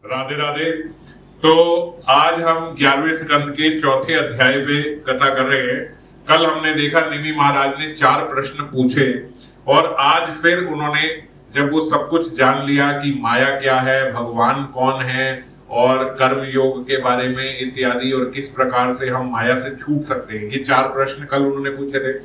राधे राधे। तो आज हम 11वें स्कंद के चौथे अध्याय पे कथा कर रहे हैं। कल हमने देखा निमि महाराज ने 4 प्रश्न पूछे और आज फिर उन्होंने जब वो सब कुछ जान लिया कि माया क्या है, भगवान कौन है और कर्म योग के बारे में इत्यादि और किस प्रकार से हम माया से छूट सकते हैं, ये 4 प्रश्न कल उन्होंने पूछे थे।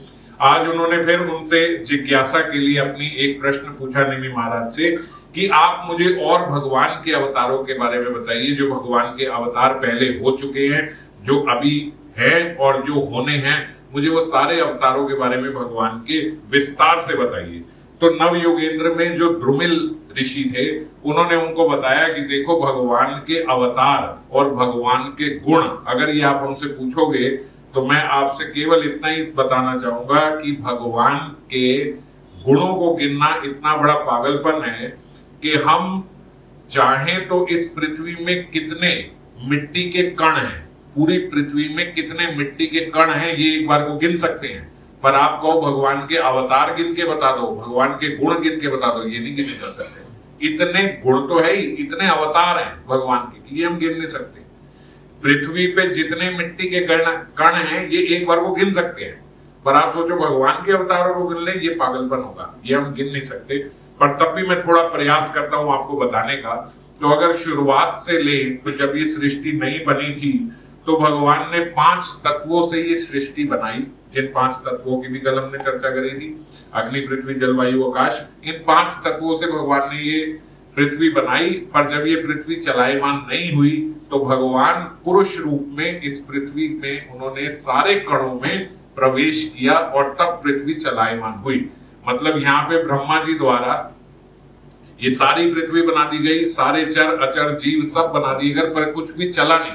आज उन्होंने फिर उनसे जिज्ञासा के लिए अपनी एक प्रश्न पूछा निमि महाराज से कि आप मुझे और भगवान के अवतारों के बारे में बताइए, जो भगवान के अवतार पहले हो चुके हैं, जो अभी हैं और जो होने हैं, मुझे वो सारे अवतारों के बारे में भगवान के विस्तार से बताइए। तो नव योगेंद्र में जो द्रुमिल ऋषि थे उन्होंने उनको बताया कि देखो, भगवान के अवतार और भगवान के गुण अगर ये आप हमसे पूछोगे तो मैं आपसे केवल इतना ही बताना चाहूंगा कि भगवान के गुणों को गिनना इतना बड़ा पागलपन है कि हम चाहें तो इस पृथ्वी में कितने मिट्टी के कण हैं, पूरी पृथ्वी में कितने मिट्टी के कण हैं, ये एक बार को गिन सकते हैं। पर आप कहो भगवान के अवतार गिन के बता दो, भगवान के गुण गिन के बता दो, ये नहीं गिने जा सकते। इतने गुण तो है ही, इतने अवतार हैं भगवान के, ये हम गिन नहीं सकते। पृथ्वी पे जितने मिट्टी के कण हैं ये एक बार को गिन सकते हैं, पर आप सोचो भगवान के अवतारों को गिन लें, ये पागलपन होगा, ये हम गिन नहीं सकते। पर तब भी मैं थोड़ा प्रयास करता हूं आपको बताने का। तो अगर शुरुआत से ले तो जब ये सृष्टि नहीं बनी थी तो भगवान ने 5 तत्वों से ये सृष्टि बनाई, जिन 5 तत्वों की भी कल हमने चर्चा करी थी, अग्नि पृथ्वी जल वायु आकाश। इन 5 तत्वों से भगवान ने ये पृथ्वी बनाई। पर जब ये पृथ्वी चलायमान नहीं हुई तो भगवान पुरुष रूप में इस पृथ्वी में उन्होंने सारे कणों में प्रवेश किया और तब पृथ्वी चलायमान हुई। मतलब यहाँ पे ब्रह्मा जी द्वारा ये सारी पृथ्वी बना दी गई, सारे चर अचर जीव सब बना दिए गए, पर कुछ भी चला नहीं।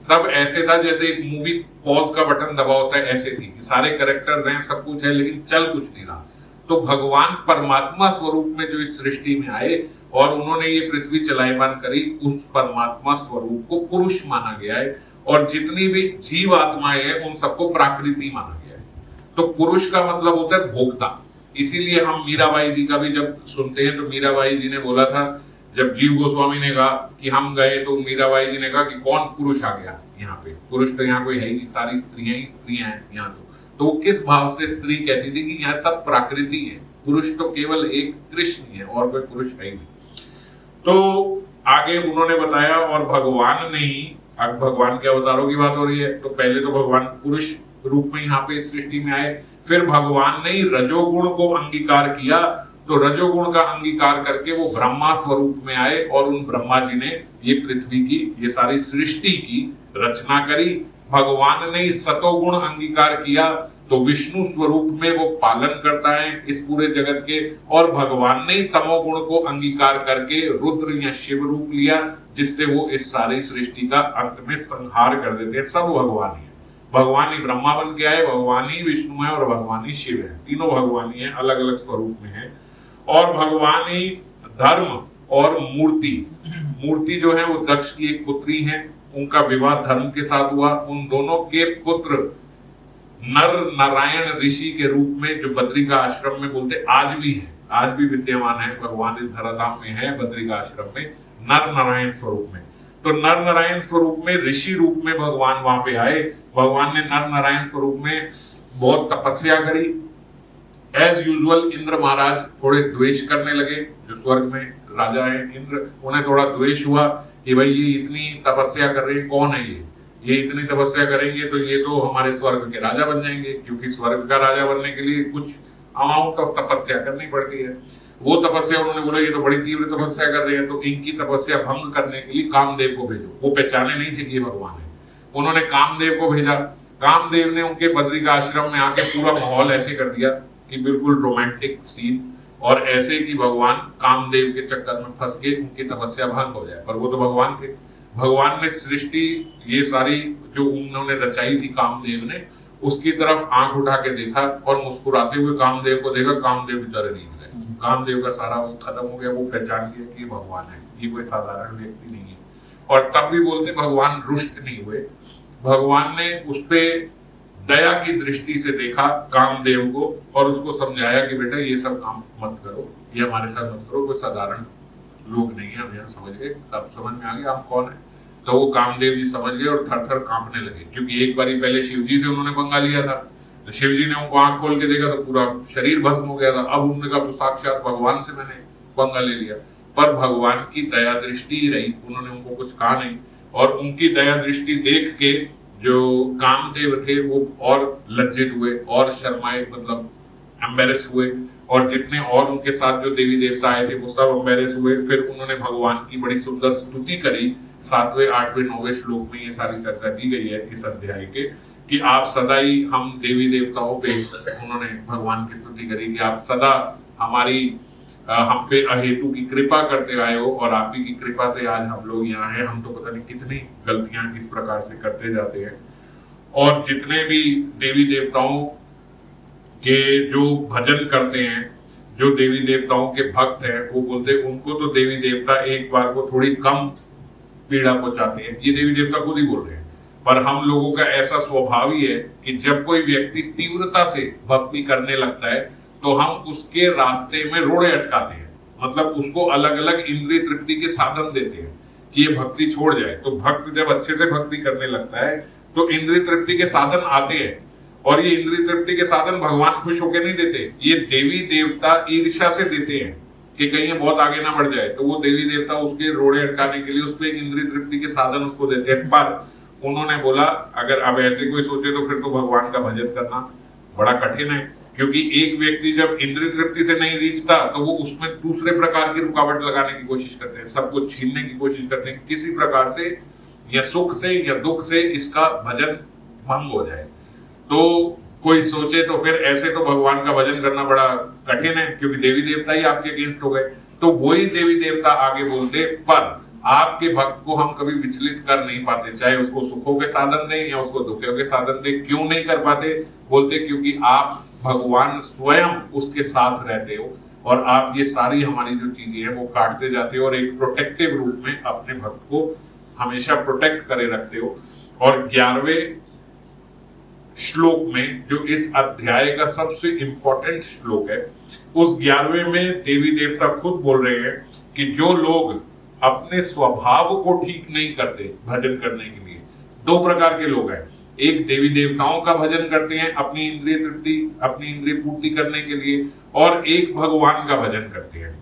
सब ऐसे था जैसे एक मूवी पॉज का बटन दबा होता है, ऐसे थी कि सारे कैरेक्टर्स हैं, सब कुछ है, लेकिन चल कुछ नहीं रहा। तो भगवान परमात्मा स्वरूप में जो इस सृष्टि में आए और उन्होंने ये पृथ्वी चलायमान करी, उस परमात्मा स्वरूप को पुरुष माना गया है और जितनी भी जीव आत्माएं हैं उन सबको प्राकृति माना गया है। तो पुरुष का मतलब होता है भोक्ता। इसीलिए हम मीराबाई जी का भी जब सुनते हैं तो मीराबाई जी ने बोला था, जब जीव गोस्वामी ने कहा कि हम गए तो मीराबाई जी ने कहा कि कौन पुरुष आ गया यहाँ पे, पुरुष तो यहाँ कोई है ही नहीं, सारी स्त्रियां ही स्त्रियां हैं यहाँ। तो वो किस भाव से स्त्री कहती थी कि यहाँ सब प्राकृति है, पुरुष तो केवल एक कृष्ण ही है और कोई पुरुष है ही नहीं। तो आगे उन्होंने बताया और भगवान ने ही, अब भगवान के अवतारों की बात हो रही है तो पहले तो भगवान पुरुष रूप में यहाँ पे इस सृष्टि में आए, फिर भगवान ने ही रजोगुण को अंगीकार किया। तो रजोगुण का अंगीकार करके वो ब्रह्मा स्वरूप में आए और उन ब्रह्मा जी ने ये पृथ्वी की, ये सारी सृष्टि की रचना करी। भगवान ने सतोगुण अंगीकार किया तो विष्णु स्वरूप में वो पालन करता है इस पूरे जगत के, और भगवान ने तमोगुण को अंगीकार करके रुद्र या शिव रूप लिया, जिससे वो इस सारी सृष्टि का अंत में संहार कर देते हैं। सब भगवान ही है, भगवान ही ब्रह्मा बन के आए, भगवान ही विष्णु है और भगवान ही शिव है, तीनों भगवान ही है, अलग अलग स्वरूप में है। और भगवान ही धर्म और मूर्ति जो है वो दक्ष की एक पुत्री है, उनका विवाह धर्म के साथ हुआ। उन दोनों के पुत्र नर नारायण ऋषि के रूप में, जो बद्रिका आश्रम में बोलते आज भी है, आज भी विद्यमान है, भगवान इस धराधाम में है बद्रिका आश्रम में, नर नारायण स्वरूप में। तो नर नारायण स्वरूप में ऋषि रूप में भगवान वहां पे आए। भगवान ने नर नारायण स्वरूप में बहुत तपस्या करी। एज यूजुअल इंद्र महाराज थोड़े द्वेष करने लगे, जो स्वर्ग में राजा है इंद्र, उन्हें थोड़ा द्वेष हुआ कि भाई ये इतनी तपस्या कर रहे हैं, कौन है ये इतनी तपस्या करेंगे तो ये तो हमारे स्वर्ग के राजा बन जाएंगे, क्योंकि स्वर्ग का राजा बनने के लिए कुछ अमाउंट ऑफ तपस्या करनी पड़ती है। वो तपस्या उन्होंने बोला ये तो बड़ी तीव्र तपस्या कर रहे हैं, तो इनकी तपस्या भंग करने के लिए कामदेव को भेजो। वो पहचाने नहीं थे कि ये भगवान है, उन्होंने कामदेव को भेजा। कामदेव ने उनके बद्रिका आश्रम में आके पूरा माहौल ऐसे कर दिया कि बिल्कुल रोमांटिक सीन, और ऐसे कि भगवान कामदेव के चक्कर में फंस के उनकी तपस्या भंग हो जाए। पर वो तो भगवान थे, भगवान ने सृष्टि ये सारी जो उन्होंने रचाई थी कामदेव ने, उसकी तरफ आंख उठा के देखा और मुस्कुराते हुए कामदेव को देखा, कामदेव बेचारे नीचे गए, कामदेव का सारा वो खत्म हो गया। वो पहचान गया कि भगवान है, ये कोई साधारण व्यक्ति नहीं है। और तब भी बोलते भगवान रुष्ट नहीं हुए, भगवान ने उस पे दया की दृष्टि से देखा कामदेव को और उसको समझाया कि बेटा ये सब काम मत करो, ये हमारे साथ मत करो, कोई साधारण लोग नहीं है, हम यहाँ समझ गए, तब समझ में आ गया हम कौन है। तो वो कामदेव जी समझ गए और थर थर कांपने लगे, क्योंकि एक बारी पहले शिव जी से उन्होंने पंगा लिया था, तो शिव जी ने उनको आंख खोल के देखा तो पूरा शरीर भस्म हो गया था। अब उन्होंने कहा तो साक्षात भगवान से मैंने पंगा ले लिया, पर भगवान की दया दृष्टि ही रही, उन्होंने उनको कुछ कहा नहीं। और उनकी दया दृष्टि देख के जो कामदेव थे वो और लज्जित हुए और शर्माए, मतलब एम्बेरस हुए, और जितने और उनके साथ जो देवी देवता आए थे वो सब एम्बेरस हुए। फिर उन्होंने भगवान की बड़ी सुंदर स्तुति करी। 7वें 8वें 9वें श्लोक में ये सारी चर्चा की गई है इस अध्याय के, कि आप सदा ही हम देवी देवताओं पे, उन्होंने भगवान की स्तुति करी कि आप सदा हमारी हम पे अहेतु की कृपा करते आए हो, और आप ही की कृपा से आज हम लोग यहाँ हैं। हम तो पता नहीं कितनी गलतियां इस प्रकार से करते जाते हैं। और जितने भी देवी देवताओं के जो भजन करते हैं, जो देवी देवताओं के भक्त हैं, वो बोलते हैं उनको तो देवी देवता एक बार को थोड़ी कम पीड़ा पहुंचाते हैं। ये देवी देवता खुद ही बोल रहे हैं। पर हम लोगों का ऐसा स्वभाव ही है कि जब कोई व्यक्ति तीव्रता से भक्ति करने लगता है तो हम उसके रास्ते में रोड़े अटकाते हैं, मतलब उसको अलग अलग इंद्रिय तृप्ति के साधन देते हैं कि ये भक्ति छोड़ जाए। तो भक्त जब अच्छे से भक्ति करने लगता है तो इंद्रिय तृप्ति के साधन आते हैं, और ये इंद्रिय तृप्ति के साधन भगवान खुश होकर नहीं देते, ये देवी देवता ईर्ष्या से देते हैं कि कहीं ये बहुत आगे ना बढ़ जाए। तो वो देवी देवता उसके रोड़े अटकाने के लिए उसमें इंद्रिय तृप्ति के साधन उसको देते हैं। पर उन्होंने बोला अगर अब ऐसे कोई सोचे तो फिर तो भगवान का भजन करना बड़ा कठिन है, क्योंकि एक व्यक्ति जब इंद्रिय तृप्ति से नहीं रीचता तो वो उसमें दूसरे प्रकार की रुकावट लगाने की कोशिश करते हैं, सब कुछ छीनने की कोशिश करते हैं, किसी प्रकार से या सुख से या दुख से इसका भजन भंग हो जाए। तो कोई सोचे तो फिर ऐसे तो भगवान का भजन करना बड़ा कठिन है, क्योंकि देवी देवता ही आपके अगेंस्ट हो गए। तो वही देवी देवता आगे बोलते, पर आपके भक्त को हम कभी विचलित कर नहीं पाते, चाहे उसको सुखों के साधन दें या उसको दुखों के साधन दें। क्यों नहीं कर पाते? बोलते क्योंकि आप भगवान स्वयं उसके साथ रहते हो, और आप ये सारी हमारी जो चीजें हैं वो काटते जाते हो, और एक प्रोटेक्टिव रूप में अपने भक्त को हमेशा प्रोटेक्ट करे रखते हो। और 11वें श्लोक में जो इस अध्याय का सबसे इंपॉर्टेंट श्लोक है, उस 11वें में देवी देवता खुद बोल रहे हैं कि जो लोग अपने स्वभाव को ठीक नहीं करते भजन करने के लिए, दो प्रकार के लोग हैं। एक देवी देवताओं का भजन करते हैं अपनी इंद्रिय तृप्ति, अपनी इंद्रिय पूर्ति करने के लिए, और एक भगवान का भजन करते हैं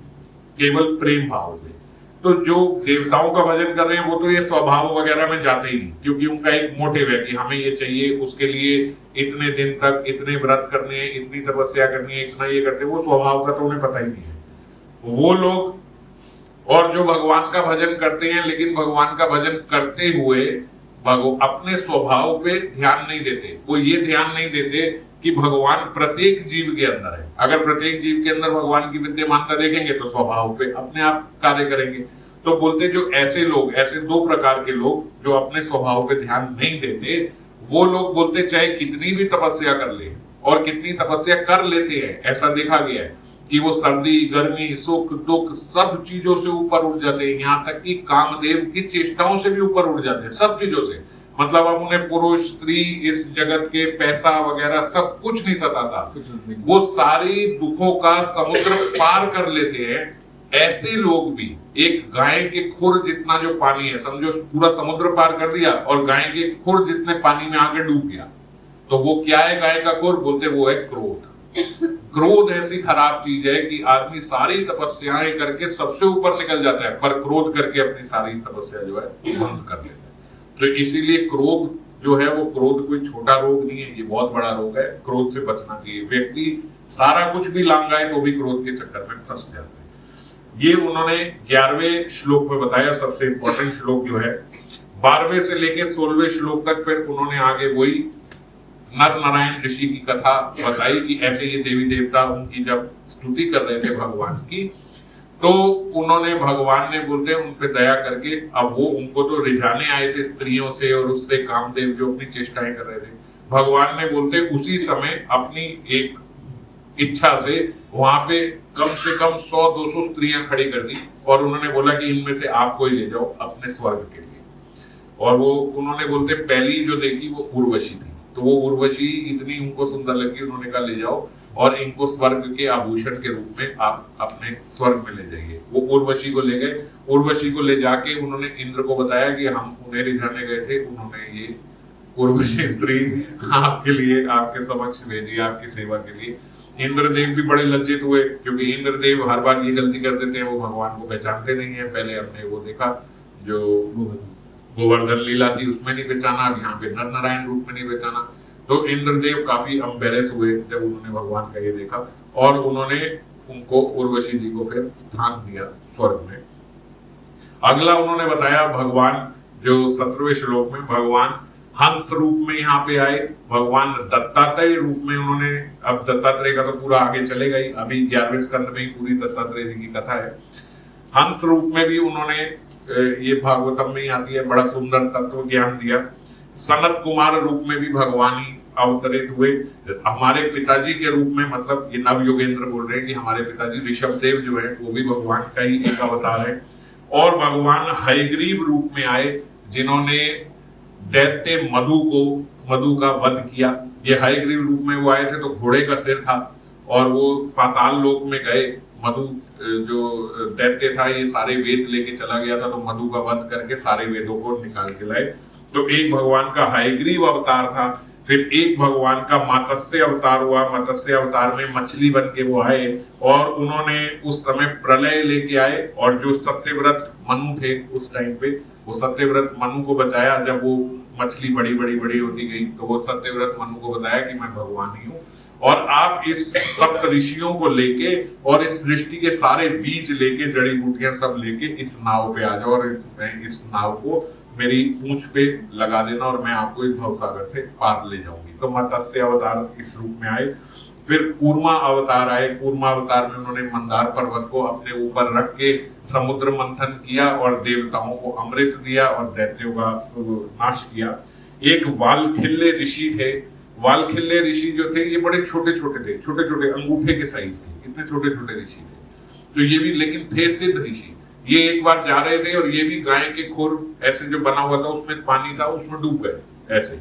केवल प्रेम भाव से। तो जो देवताओं का भजन कर रहे हैं वो तो ये स्वभाव वगैरह में जाते ही नहीं, क्योंकि उनका एक मोटिव है कि हमें ये चाहिए, उसके लिए इतने दिन तक इतने व्रत करने हैं, इतनी तपस्या करनी है, इतना ये करते हैं, वो स्वभाव का तो उन्हें पता ही नहीं है वो लोग। और जो भगवान का भजन करते हैं लेकिन भगवान का भजन करते हुए अपने स्वभाव पे ध्यान नहीं देते, वो ये ध्यान नहीं देते कि भगवान प्रत्येक जीव के अंदर है। अगर प्रत्येक जीव के अंदर भगवान की विद्यमानता देखेंगे तो स्वभाव पे अपने आप कार्य करेंगे। तो बोलते जो ऐसे लोग, ऐसे दो प्रकार के लोग जो अपने स्वभाव पे ध्यान नहीं देते, वो लोग बोलते चाहे कितनी भी तपस्या कर ले, और कितनी तपस्या कर लेते हैं, ऐसा देखा गया है कि वो सर्दी गर्मी सुख दुख सब चीजों से ऊपर उठ जाते हैं, यहाँ तक कि कामदेव की चेष्टाओं से भी ऊपर उठ जाते हैं, सब चीजों से। मतलब अब उन्हें पुरुष स्त्री इस जगत के पैसा वगैरह सब कुछ नहीं सताता, वो सारी दुखों का समुद्र पार कर लेते हैं। ऐसे लोग भी एक गाय के खुर जितना जो पानी है, समझो पूरा समुद्र पार कर दिया और गाय के खुर जितने पानी में आगे डूब गया, तो वो क्या है गाय का खुर? बोलते वो है क्रोध। क्रोध ऐसी खराब चीज है कि आदमी सारी तपस्याएं करके सबसे ऊपर निकल जाता है, पर क्रोध करके अपनी सारी तपस्या जो है बंद कर देता है। तो इसीलिए क्रोध जो है वो, क्रोध कोई छोटा रोग नहीं है, ये बहुत बड़ा रोग है। क्रोध से बचना चाहिए। व्यक्ति सारा कुछ भी लांघाए तो भी क्रोध के चक्कर में फंस जाता है। ये उन्होंने 11वें श्लोक में बताया। सबसे इंपॉर्टेंट श्लोक जो है 12वें से लेके 16वें श्लोक तक, फिर उन्होंने आगे वही नर नारायण ऋषि की कथा बताई कि ऐसे ये देवी देवता उनकी जब स्तुति कर रहे थे भगवान की, तो उन्होंने, भगवान ने बोलते उन पे दया करके, अब वो उनको तो रिझाने आए थे स्त्रियों से और उससे कामदेव जो अपनी चेष्टाएं कर रहे थे, भगवान ने बोलते उसी समय अपनी एक इच्छा से वहां पे कम से कम 100-200 स्त्रियां खड़ी कर दी, और उन्होंने बोला कि इनमें से आप कोई ले जाओ अपने स्वर्ग के लिए। और वो उन्होंने बोलते पहली जो देखी वो उर्वशी थी, तो वो उर्वशी इतनी उनको सुंदर लगी, उन्होंने कहा ले जाओ और इनको स्वर्ग के आभूषण के रूप में आप अपने स्वर्ग में ले जाइए। वो उर्वशी को ले गए। उर्वशी को ले जाके उन्होंने इंद्र को बताया कि हम उन्हें रिझाने गए थे, उन्होंने ये उर्वशी स्त्री आपके लिए, आपके समक्ष भेजी, आपकी सेवा के लिए। इंद्रदेव भी बड़े लज्जित हुए, क्योंकि इंद्रदेव हर बार ये गलती कर देते हैं, वो भगवान को पहचानते नहीं है। पहले हमने वो देखा जो गोवर्धन लीला थी, उसमें नहीं पहचाना, अब यहाँ पे नर नारायण रूप में नहीं पहचाना। तो इंद्रदेव काफी एम्बेरेस हुए जब उन्होंने भगवान का ये देखा, और उन्होंने उनको, उर्वशी जी को फिर स्थान दिया स्वर्ग में। अगला उन्होंने बताया, भगवान जो 17वें श्लोक में भगवान हंस रूप में यहाँ पे आए, भगवान दत्तात्रेय रूप में उन्होंने, अब दत्तात्रेय का तो पूरा आगे चलेगा ही, अभी 11वें स्कंद में ही पूरी दत्तात्रेय जी की कथा है। हंस रूप में भी उन्होंने, ये भागवतम में ही आती है, बड़ा सुंदर तत्व ज्ञान दिया। सनत कुमार रूप में भी भगवान ही अवतरित हुए, हमारे पिताजी के रूप में, मतलब ये नव योगेंद्र बोल रहे हैं कि हमारे पिताजी ऋषभ देव जो है वो भी भगवान का ही एक अवतार है। और भगवान हयग्रीव रूप में आए, जिन्होंने दैत्य मधु का वध किया। ये हयग्रीव रूप में वो आए थे तो घोड़े का सिर था, और वो पाताल लोक में गए। मधु जो दैत्य था ये सारे वेद लेके चला गया था, तो मधु का वध करके सारे वेदों को निकाल के लाए। तो एक भगवान का हयग्रीव अवतार था, फिर एक भगवान का मत्स्य अवतार हुआ। मत्स्य अवतार में मछली बन के वो आए, और उन्होंने उस समय प्रलय लेके आए, और जो सत्यव्रत मनु थे उस टाइम पे, वो सत्यव्रत मनु को बचाया। जब वो मछली बड़ी बड़ी बड़ी होती गई, तो वो सत्यव्रत मनु को बताया कि मैं भगवान ही हूँ, और आप इस सप्त ऋषियों को लेके और इस सृष्टि के सारे बीज लेके, जड़ी बूटियां सब लेके इस नाव पे आ जाओ, और इस नाव को मेरी पूंछ पे लगा देना, और मैं आपको इस भवसागर से पार ले जाऊंगी। तो मत्स्य अवतार इस रूप में आए। फिर कूर्मा अवतार आए। कूर्मा अवतार में उन्होंने मंदार पर्वत को अपने ऊपर रख के समुद्र मंथन किया, और देवताओं को अमृत दिया, और दैत्यों का नाश किया। एक वालखिल्य ऋषि थे। वालखिल्य ऋषि जो थे ये बड़े छोटे छोटे थे, छोटे छोटे अंगूठे के साइज के, इतने छोटे छोटे ऋषि थे। तो ये भी, लेकिन थे सिद्ध ऋषि। ये एक बार जा रहे थे, और ये भी गाय के खुर ऐसे जो बना हुआ था उसमें पानी था, उसमें डूब गए ऐसे।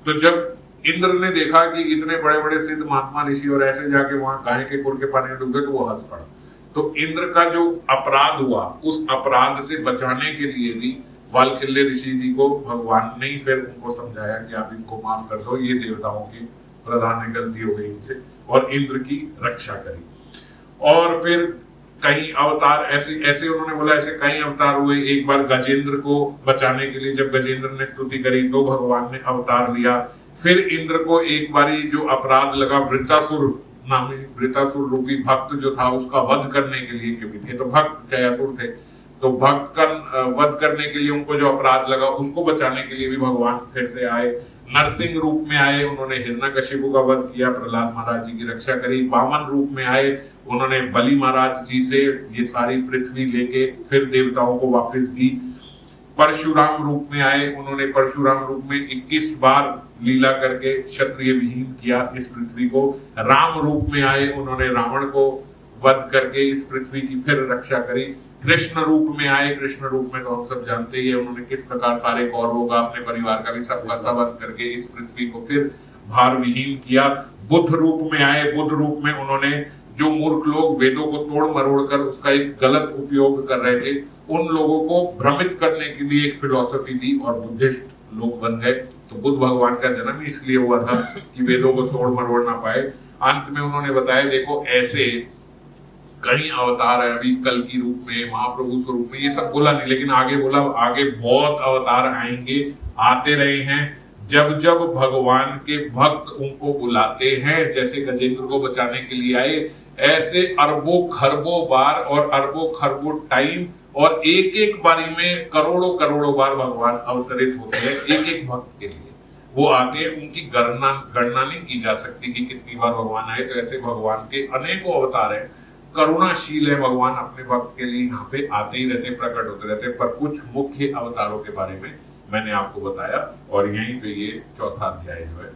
तो जब इंद्र ने देखा कि इतने बड़े बड़े सिद्ध महात्मा ऋषि और ऐसे जाके वहां गाय के खुर के पानी में डूब गए, तो वो हंस पड़ा। तो इंद्र का जो अपराध हुआ, उस अपराध से बचाने के लिए भी वालखिल्य ऋषि जी को भगवान ने ही फिर उनको समझाया कि आप इनको माफ कर दो, ये देवताओं की प्रधान गलती हो गई इनसे, और इंद्र की रक्षा करी। और फिर कई अवतार ऐसे उन्होंने बोला, ऐसे कई अवतार हुए। एक बार गजेंद्र को बचाने के लिए जब गजेंद्र ने स्तुति करी, तो भगवान ने अवतार लिया। फिर इंद्र को एक बारी जो अपराध लगा, वृत्तासुर नामी, वृत्तासुर रूपी भक्त जो था, उसका वध करने के लिए, क्योंकि थे तो भक्त, चाहे असुर थे, तो भक्त का वध करने के लिए उनको जो अपराध लगा, उसको बचाने के लिए भी भगवान फिर से आए। नरसिंह रूप में आए, उन्होंने हिरण्यकशिपु का वध किया, प्रहलाद महाराज जी की रक्षा करी। वामन रूप में आए, उन्होंने बलि महाराज जी से ये सारी पृथ्वी लेके फिर देवताओं को वापस दी। परशुराम रूप में आए, उन्होंने परशुराम रूप में 21 बार लीला करके क्षत्रिय विहीन किया इस पृथ्वी को। राम रूप में आए, उन्होंने रावण को वध करके इस पृथ्वी की फिर रक्षा करी। कृष्ण रूप में आए, कृष्ण रूप में तो हम सब जानते ही है, उन्होंने किस प्रकार सारे कौरवों का, अपने परिवार का भी सबका सब वध करके इस पृथ्वी को फिर भार विहीन किया। बुद्ध रूप में आए, बुद्ध रूप में उन्होंने जो मूर्ख लोग वेदों को तोड़ मरोड़ कर उसका एक गलत उपयोग कर रहे थे, उन लोगों को भ्रमित करने के लिए एक फिलॉसफी दी, और बुद्धिस्ट लोग बन गए। तो बुद्ध भगवान का जन्म ही इसलिए हुआ था कि वेदों को तोड़ मरोड़ ना पाए। अंत में उन्होंने बताया, देखो ऐसे कई अवतार है, अभी कल की रूप में, महाप्रभु स्वरूप में, ये सब बोला नहीं, लेकिन आगे बोला आगे बहुत अवतार आएंगे, आते रहे हैं। जब जब भगवान के भक्त उनको बुलाते हैं, जैसे गजेंद्र को बचाने के लिए आए, ऐसे अरबों खरबों बार और अरबों खरबों टाइम और एक एक बारी में करोड़ों करोड़ों बार भगवान अवतरित होते हैं एक एक भक्त के लिए। वो आते हैं, उनकी गणना नहीं की जा सकती कि कितनी बार भगवान आए। तो ऐसे भगवान के अनेकों अवतार है, करुणाशील है भगवान, अपने भक्त के लिए यहाँ पे आते ही रहते, प्रकट होते रहते। पर कुछ मुख्य अवतारों के बारे में मैंने आपको बताया, और यहीं पे ये चौथा अध्याय जो है